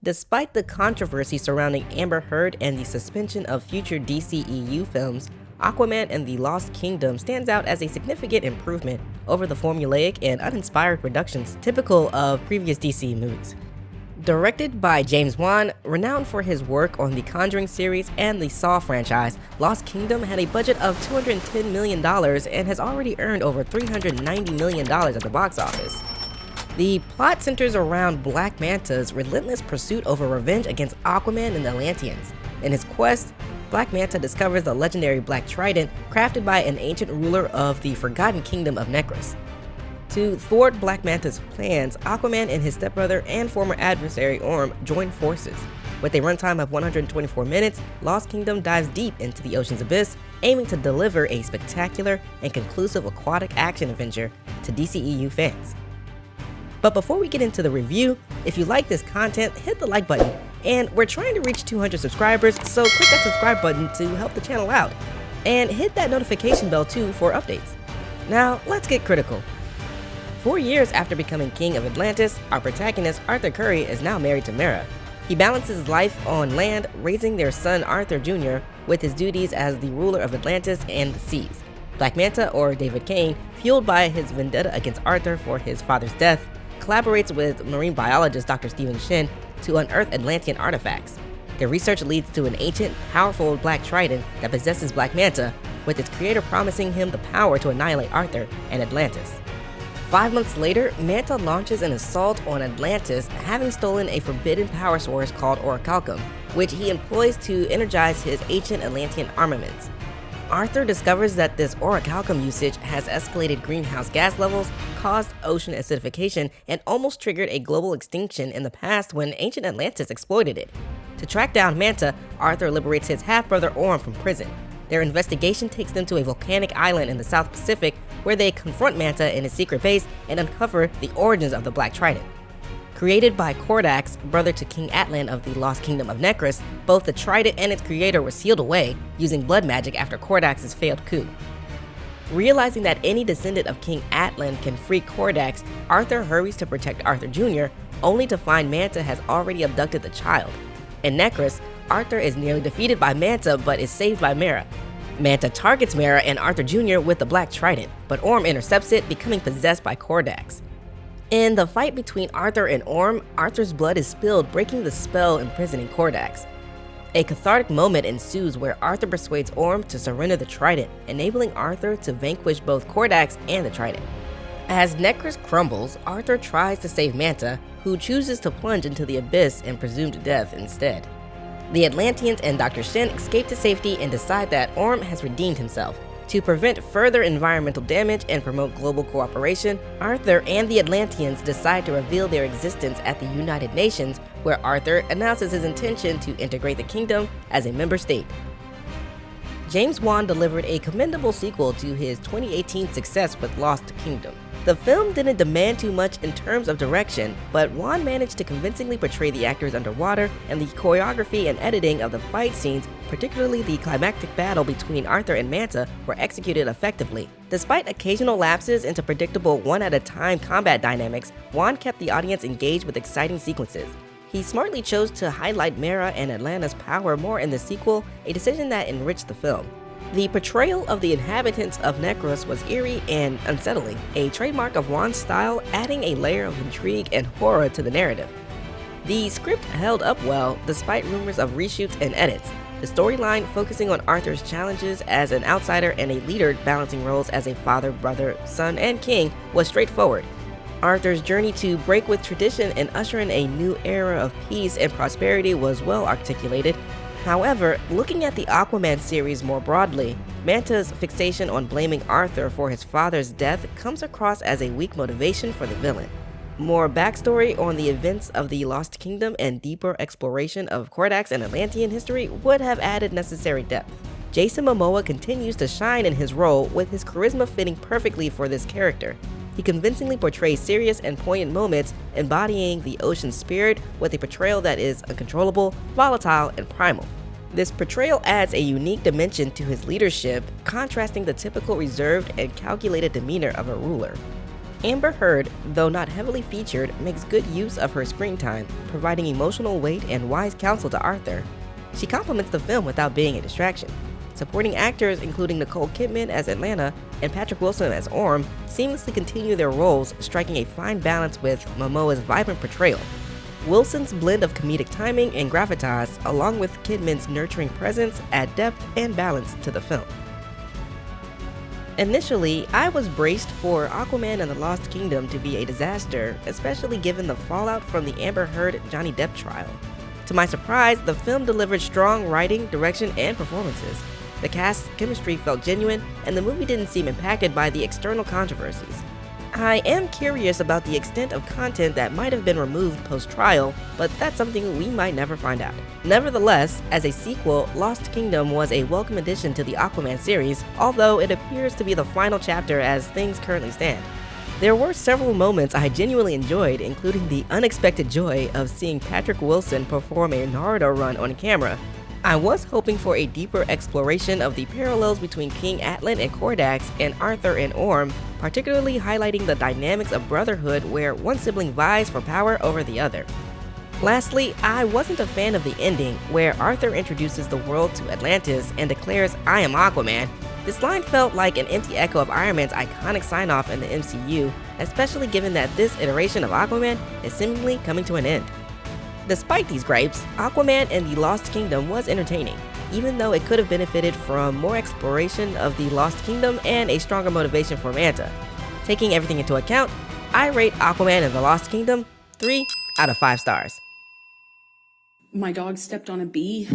Despite the controversy surrounding Amber Heard and the suspension of future DCEU films, Aquaman and the Lost Kingdom stands out as a significant improvement over the formulaic and uninspired productions typical of previous DC movies. Directed by James Wan, renowned for his work on the Conjuring series and the Saw franchise, Lost Kingdom had a budget of $210 million and has already earned over $390 million at the box office. The plot centers around Black Manta's relentless pursuit over revenge against Aquaman and the Atlanteans. In his quest, Black Manta discovers the legendary Black Trident crafted by an ancient ruler of the Forgotten Kingdom of Necros. To thwart Black Manta's plans, Aquaman and his stepbrother and former adversary Orm join forces. With a runtime of 124 minutes, Lost Kingdom dives deep into the ocean's abyss, aiming to deliver a spectacular and conclusive aquatic action adventure to DCEU fans. But before we get into the review, if you like this content, hit the like button. And we're trying to reach 200 subscribers, so click that subscribe button to help the channel out. And hit that notification bell too for updates. Now, let's get critical. 4 years after becoming king of Atlantis, our protagonist Arthur Curry is now married to Mera. He balances life on land, raising their son Arthur Jr. with his duties as the ruler of Atlantis and the seas. Black Manta, or David Kane, fueled by his vendetta against Arthur for his father's death, collaborates with marine biologist Dr. Stephen Shin to unearth Atlantean artifacts. Their research leads to an ancient, powerful Black Trident that possesses Black Manta, with its creator promising him the power to annihilate Arthur and Atlantis. 5 months later, Manta launches an assault on Atlantis, having stolen a forbidden power source called orichalcum, which he employs to energize his ancient Atlantean armaments. Arthur discovers that this orichalcum usage has escalated greenhouse gas levels, caused ocean acidification, and almost triggered a global extinction in the past when ancient Atlantis exploited it. To track down Manta, Arthur liberates his half-brother Orm from prison. Their investigation takes them to a volcanic island in the South Pacific, where they confront Manta in his secret base and uncover the origins of the Black Trident. Created by Kordax, brother to King Atlan of the Lost Kingdom of Necros, both the Trident and its creator were sealed away using blood magic after Kordax's failed coup. Realizing that any descendant of King Atlan can free Kordax, Arthur hurries to protect Arthur Jr., only to find Manta has already abducted the child. In Necros, Arthur is nearly defeated by Manta but is saved by Mera. Manta targets Mera and Arthur Jr. with the Black Trident, but Orm intercepts it, becoming possessed by Kordax. In the fight between Arthur and Orm, Arthur's blood is spilled, breaking the spell imprisoning Kordax. A cathartic moment ensues where Arthur persuades Orm to surrender the Trident, enabling Arthur to vanquish both Kordax and the Trident. As Necros crumbles, Arthur tries to save Manta, who chooses to plunge into the abyss and presumed death instead. The Atlanteans and Dr. Shin escape to safety and decide that Orm has redeemed himself. To prevent further environmental damage and promote global cooperation, Arthur and the Atlanteans decide to reveal their existence at the United Nations, where Arthur announces his intention to integrate the kingdom as a member state. James Wan delivered a commendable sequel to his 2018 success with Lost Kingdom. The film didn't demand too much in terms of direction, but Wan managed to convincingly portray the actors underwater, and the choreography and editing of the fight scenes, particularly the climactic battle between Arthur and Manta, were executed effectively. Despite occasional lapses into predictable one-at-a-time combat dynamics, Wan kept the audience engaged with exciting sequences. He smartly chose to highlight Mera and Atlanta's power more in the sequel, a decision that enriched the film. The portrayal of the inhabitants of Necros was eerie and unsettling, a trademark of Wan's style, adding a layer of intrigue and horror to the narrative. The script held up well despite rumors of reshoots and edits. The storyline, focusing on Arthur's challenges as an outsider and a leader balancing roles as a father, brother, son, and king, was straightforward. Arthur's journey to break with tradition and usher in a new era of peace and prosperity was well articulated. However, looking at the Aquaman series more broadly, Manta's fixation on blaming Arthur for his father's death comes across as a weak motivation for the villain. More backstory on the events of the Lost Kingdom and deeper exploration of Kordax and Atlantean history would have added necessary depth. Jason Momoa continues to shine in his role, with his charisma fitting perfectly for this character. He convincingly portrays serious and poignant moments, embodying the ocean spirit with a portrayal that is uncontrollable, volatile, and primal. This portrayal adds a unique dimension to his leadership, contrasting the typical reserved and calculated demeanor of a ruler. Amber Heard, though not heavily featured, makes good use of her screen time, providing emotional weight and wise counsel to Arthur. She complements the film without being a distraction. Supporting actors including Nicole Kidman as Atlanta and Patrick Wilson as Orm seamlessly continue their roles, striking a fine balance with Momoa's vibrant portrayal. Wilson's blend of comedic timing and gravitas, along with Kidman's nurturing presence, add depth and balance to the film. Initially, I was braced for Aquaman and the Lost Kingdom to be a disaster, especially given the fallout from the Amber Heard-Johnny Depp trial. To my surprise, the film delivered strong writing, direction, and performances. The cast's chemistry felt genuine, and the movie didn't seem impacted by the external controversies. I am curious about the extent of content that might have been removed post-trial, but that's something we might never find out. Nevertheless, as a sequel, Lost Kingdom was a welcome addition to the Aquaman series, although it appears to be the final chapter as things currently stand. There were several moments I genuinely enjoyed, including the unexpected joy of seeing Patrick Wilson perform a Naruto run on camera. I was hoping for a deeper exploration of the parallels between King Atlan and Kordax and Arthur and Orm, particularly highlighting the dynamics of brotherhood where one sibling vies for power over the other. Lastly, I wasn't a fan of the ending, where Arthur introduces the world to Atlantis and declares, "I am Aquaman." This line felt like an empty echo of Iron Man's iconic sign-off in the MCU, especially given that this iteration of Aquaman is seemingly coming to an end. Despite these gripes, Aquaman and the Lost Kingdom was entertaining, even though it could have benefited from more exploration of the Lost Kingdom and a stronger motivation for Manta. Taking everything into account, I rate Aquaman and the Lost Kingdom 3 out of 5 stars. My dog stepped on a bee.